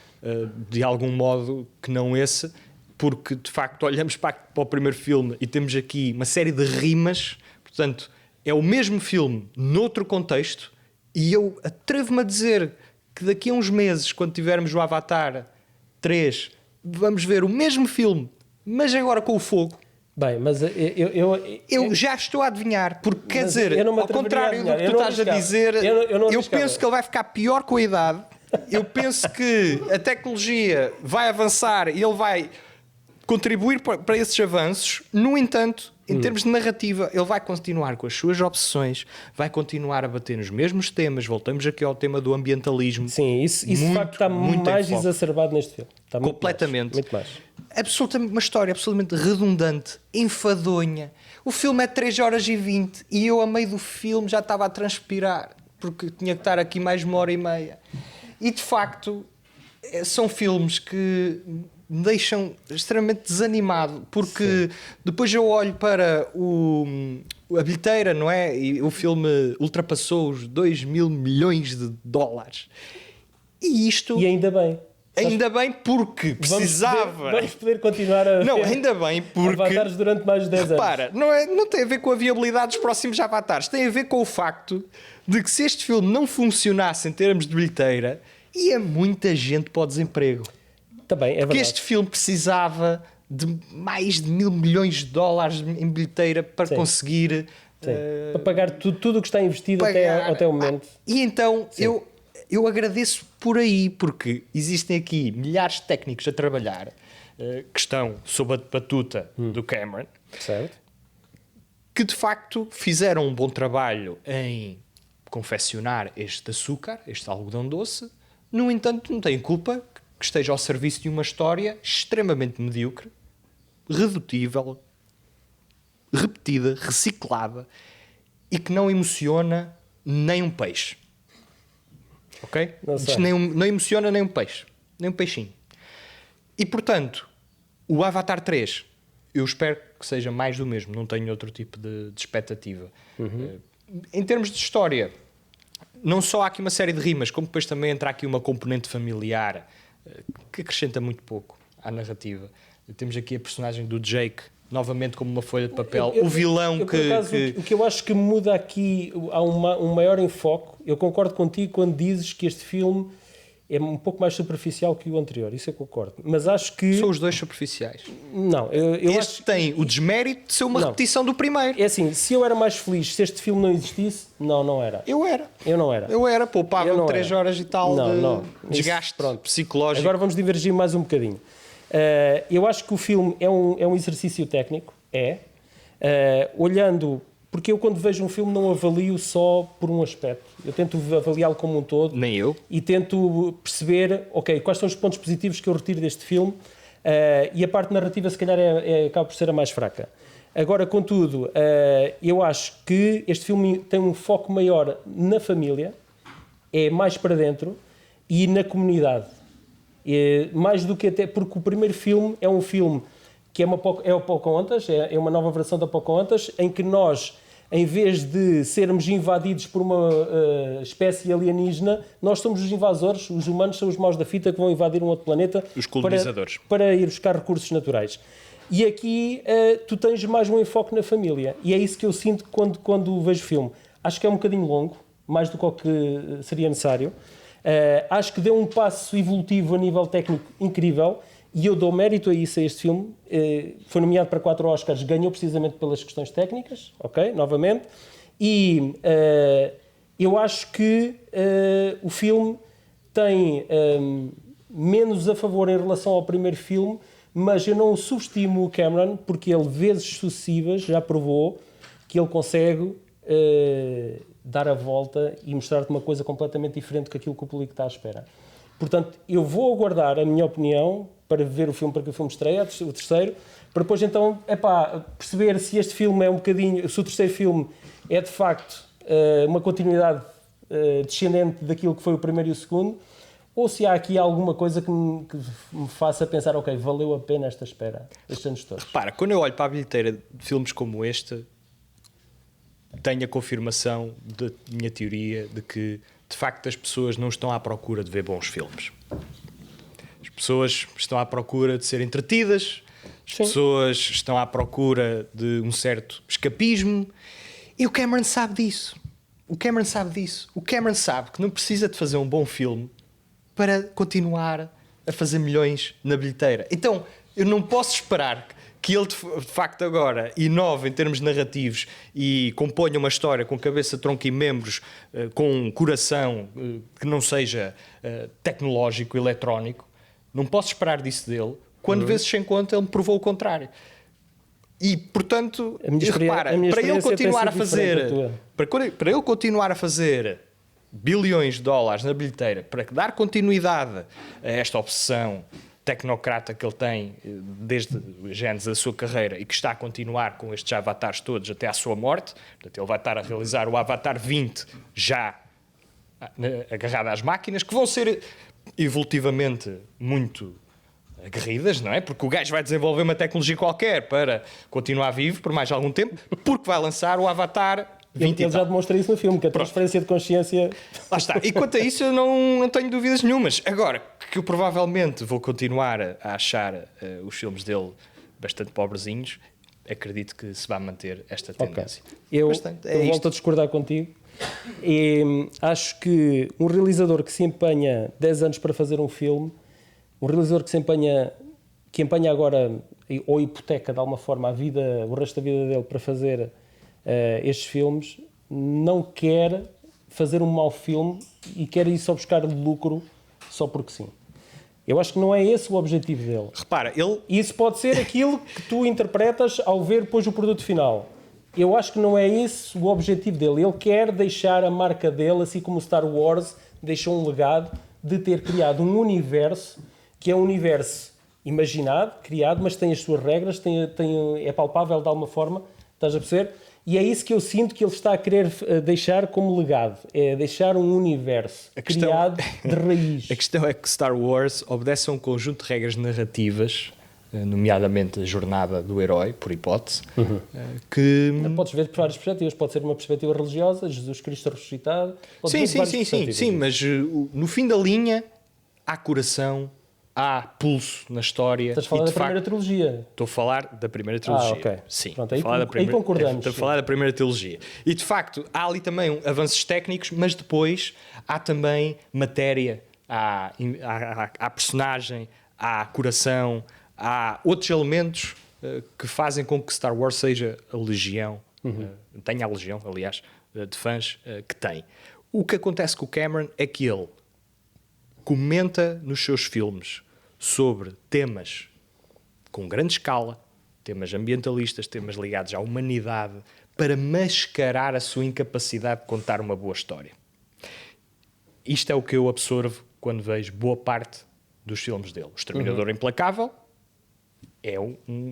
de algum modo que não esse, porque de facto olhamos para o primeiro filme e temos aqui uma série de rimas, portanto... É o mesmo filme, noutro contexto, e eu atrevo-me a dizer que daqui a uns meses, quando tivermos o Avatar 3, vamos ver o mesmo filme, mas agora com o fogo. Bem, mas eu já estou a adivinhar, porque quer dizer, ao contrário do que tu estás a dizer, eu penso que ele vai ficar pior com a idade, eu penso que a tecnologia vai avançar e ele vai contribuir para esses avanços. No entanto, em termos de narrativa, ele vai continuar com as suas obsessões, vai continuar a bater nos mesmos temas. Voltamos aqui ao tema do ambientalismo. Sim, isso de facto está muito mais exacerbado neste filme. Está completamente. Muito mais. Absolutamente, uma história absolutamente redundante, enfadonha. O filme é 3 horas e 20 e eu, a meio do filme, já estava a transpirar, porque tinha que estar aqui mais 1h30. E de facto, são filmes que me deixam extremamente desanimado, porque depois eu olho para a bilheteira, não é? E o filme ultrapassou os 2 mil milhões de dólares. E isto... E ainda bem. Ainda bem porque precisava... Vamos poder continuar a... Não, ainda bem porque... Avatares durante mais de 10 anos. Repara, não tem a ver com a viabilidade dos próximos avatares, tem a ver com o facto de que se este filme não funcionasse em termos de bilheteira, ia muita gente para o desemprego. Também, é verdade. Porque este filme precisava de mais de 1.000 milhões de dólares em bilheteira para conseguir... para pagar tudo o que está investido até o momento. E então eu agradeço por aí, porque existem aqui milhares de técnicos a trabalhar que estão sob a batuta do Cameron, certo, que de facto fizeram um bom trabalho em confeccionar este açúcar, este algodão doce. No entanto, não têm culpa que esteja ao serviço de uma história extremamente medíocre, redutível, repetida, reciclada e que não emociona nem um peixe. Ok? Isto não emociona nem um peixe. Nem um peixinho. E, portanto, o Avatar 3, eu espero que seja mais do mesmo. Não tenho outro tipo de expectativa. Em termos de história, não só há aqui uma série de rimas, como depois também entra aqui uma componente familiar que acrescenta muito pouco à narrativa. Temos aqui a personagem do Jake, novamente como uma folha de papel. O vilão por acaso, o que eu acho que muda aqui, há um maior enfoque. Eu concordo contigo quando dizes que este filme é um pouco mais superficial que o anterior. Isso eu concordo. Mas acho que... São os dois superficiais. Não, eu este acho... tem o desmérito de ser uma repetição do primeiro. É assim, se eu era mais feliz se este filme não existisse, não era. Eu era. Eu não era. Eu era, poupava 3 horas e tal de desgaste psicológico. Agora vamos divergir mais um bocadinho. Eu acho que o filme é um exercício técnico, olhando, porque eu quando vejo um filme não avalio só por um aspecto, eu tento avaliá-lo como um todo. Nem eu. E tento perceber, ok, quais são os pontos positivos que eu retiro deste filme, e a parte narrativa se calhar acaba por ser a mais fraca. Agora, contudo, eu acho que este filme tem um foco maior na família, é mais para dentro, e na comunidade. Mais do que até, porque o primeiro filme é um filme que é o Pocahontas, é uma nova versão da Pocahontas, em que nós, em vez de sermos invadidos por uma espécie alienígena, nós somos os invasores, os humanos são os maus da fita que vão invadir um outro planeta os colonizadores. Para ir buscar recursos naturais. E aqui tu tens mais um enfoque na família, e é isso que eu sinto quando vejo o filme. Acho que é um bocadinho longo, mais do que o que seria necessário. Acho que deu um passo evolutivo a nível técnico incrível, e eu dou mérito a isso a este filme. Foi nomeado para 4 Oscars, ganhou precisamente pelas questões técnicas, ok, novamente, e eu acho que o filme tem menos a favor em relação ao primeiro filme, mas eu não subestimo o Cameron, porque ele, vezes sucessivas, já provou que ele consegue dar a volta e mostrar-te uma coisa completamente diferente daquilo que o público está à espera. Portanto, eu vou aguardar a minha opinião para ver o filme, para que o filme estreia, o terceiro, para depois então, perceber se este filme é um bocadinho, se o terceiro filme é de facto uma continuidade descendente daquilo que foi o primeiro e o segundo, ou se há aqui alguma coisa que me faça pensar, ok, valeu a pena esta espera, estes anos todos. Repara, quando eu olho para a bilheteira de filmes como este, tenho a confirmação da minha teoria de que, de facto, as pessoas não estão à procura de ver bons filmes. As pessoas estão à procura de ser entretidas, as pessoas estão à procura de um certo escapismo, e o Cameron sabe disso. O Cameron sabe que não precisa de fazer um bom filme para continuar a fazer milhões na bilheteira. Então, eu não posso esperar que ele, de facto, agora inove em termos narrativos e componha uma história com cabeça, tronco e membros, com um coração que não seja tecnológico, eletrónico. Não posso esperar disso dele, quando vezes sem conta ele me provou o contrário. E, portanto, repara, para ele continuar a fazer, para ele continuar a fazer bilhões de dólares na bilheteira, para dar continuidade a esta obsessão tecnocrata que ele tem desde o gênesis da sua carreira e que está a continuar com estes avatares todos até à sua morte. Portanto, ele vai estar a realizar o Avatar 20 já agarrado às máquinas, que vão ser evolutivamente muito aguerridas, não é? Porque o gajo vai desenvolver uma tecnologia qualquer para continuar vivo por mais algum tempo, porque vai lançar o Avatar 20 ele já demonstra isso no filme, que a transferência de consciência... Lá está. E quanto a isso eu não tenho dúvidas nenhumas. Agora, que eu provavelmente vou continuar a achar os filmes dele bastante pobrezinhos, acredito que se vai manter esta tendência. Okay. Eu volto a discordar contigo. E acho que um realizador que se empenha 10 anos para fazer um filme, um realizador que empenha agora ou hipoteca de alguma forma o resto da vida dele para fazer estes filmes, não quer fazer um mau filme e quer ir só buscar lucro só porque sim. Eu acho que não é esse o objetivo dele. Repara, isso pode ser aquilo que tu interpretas ao ver depois o produto final. Eu acho que não é esse o objetivo dele. Ele quer deixar a marca dele, assim como o Star Wars deixou um legado de ter criado um universo que é um universo imaginado, criado, mas tem as suas regras, é palpável de alguma forma, Estás a perceber? E é isso que eu sinto que ele está a querer deixar como legado. É deixar um universo criado de raiz. A questão é que Star Wars obedece a um conjunto de regras narrativas, nomeadamente a jornada do herói, por hipótese, que... Podes ver por várias perspectivas. Pode ser uma perspectiva religiosa, Jesus Cristo ressuscitado. Sim, mas no fim da linha há coração, há pulso na história. Estás a falar da primeira trilogia? Estou a falar da primeira trilogia. Ok. Sim. Pronto, aí concordamos. Estou a falar da primeira trilogia. E de facto, há ali também avanços técnicos, mas depois há também matéria, há personagem, há coração, há outros elementos que fazem com que Star Wars seja a legião, tenha a legião, aliás, de fãs que tem. O que acontece com o Cameron é que ele comenta nos seus filmes sobre temas com grande escala, temas ambientalistas, temas ligados à humanidade, para mascarar a sua incapacidade de contar uma boa história. Isto é o que eu absorvo quando vejo boa parte dos filmes dele. O Exterminador Implacável é,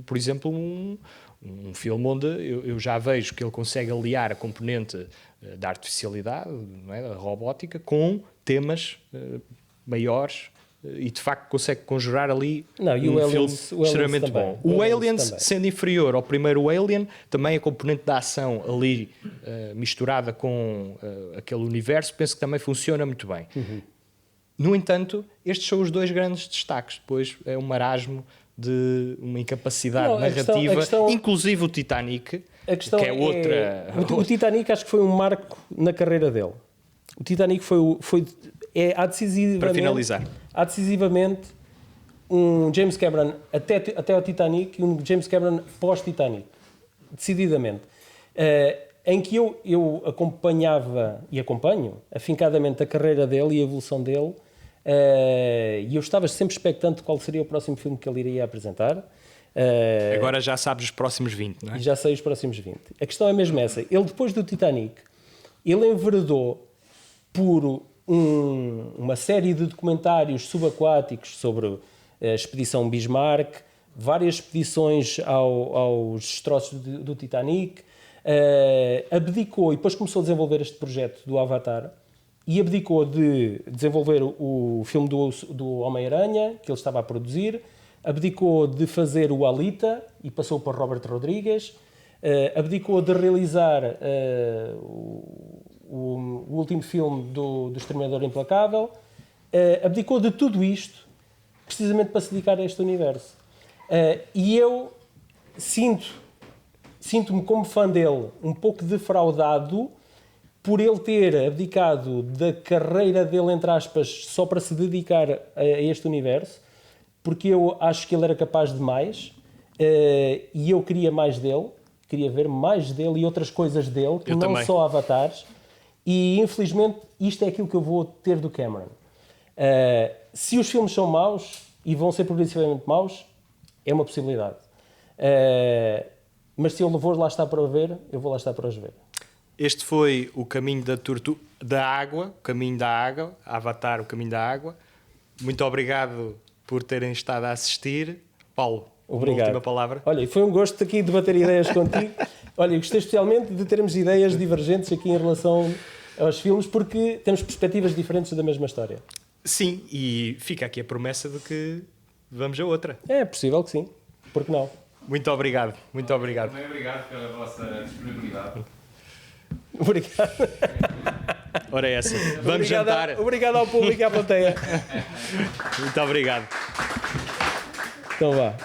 por exemplo, um filme onde eu já vejo que ele consegue aliar a componente da artificialidade, não é, da robótica, com temas maiores e de facto consegue conjurar ali filme extremamente bom. O Aliens, sendo inferior ao primeiro Alien, também a componente da ação ali misturada com aquele universo, penso que também funciona muito bem. No entanto, estes são os dois grandes destaques. Depois é um marasmo de uma incapacidade narrativa, inclusive o Titanic, que é outra... O Titanic acho que foi um marco na carreira dele. O Titanic para finalizar, há decisivamente um James Cameron até ao Titanic e um James Cameron pós-Titanic, decididamente, em que eu acompanhava e acompanho afincadamente a carreira dele e a evolução dele, e eu estava sempre expectante de qual seria o próximo filme que ele iria apresentar. Agora já sabes os próximos 20, não é? E já sei os próximos 20. A questão é mesmo essa. Ele, depois do Titanic, ele enveredou por uma série de documentários subaquáticos sobre a expedição Bismarck, várias expedições aos destroços do Titanic, abdicou e depois começou a desenvolver este projeto do Avatar e abdicou de desenvolver o filme do Homem-Aranha, que ele estava a produzir, abdicou de fazer o Alita e passou para Robert Rodrigues, abdicou de realizar o último filme do Exterminador Implacável, abdicou de tudo isto precisamente para se dedicar a este universo. E eu sinto-me como fã dele um pouco defraudado por ele ter abdicado da carreira dele, entre aspas, só para se dedicar a este universo, porque eu acho que ele era capaz de mais, e eu queria mais dele, queria ver mais dele e outras coisas dele, que não só avatares. E, infelizmente, isto é aquilo que eu vou ter do Cameron. Se os filmes são maus, e vão ser progressivamente maus, é uma possibilidade. Mas se eu vou lá estar para ver, eu vou lá estar para os ver. Este foi o caminho da água, o caminho da água, Avatar, o caminho da água. Muito obrigado por terem estado a assistir. Paulo, obrigado. Uma última palavra. Olha, foi um gosto aqui debater ideias contigo. Olha, gostei especialmente de termos ideias divergentes aqui em relação aos filmes, porque temos perspectivas diferentes da mesma história. Sim, e fica aqui a promessa de que vamos a outra. É possível que sim, porque não? Muito obrigado, muito obrigado. Muito obrigado pela vossa disponibilidade. Obrigado. Ora é essa, vamos jantar. Obrigado ao público e à plateia. Muito obrigado. Então vá.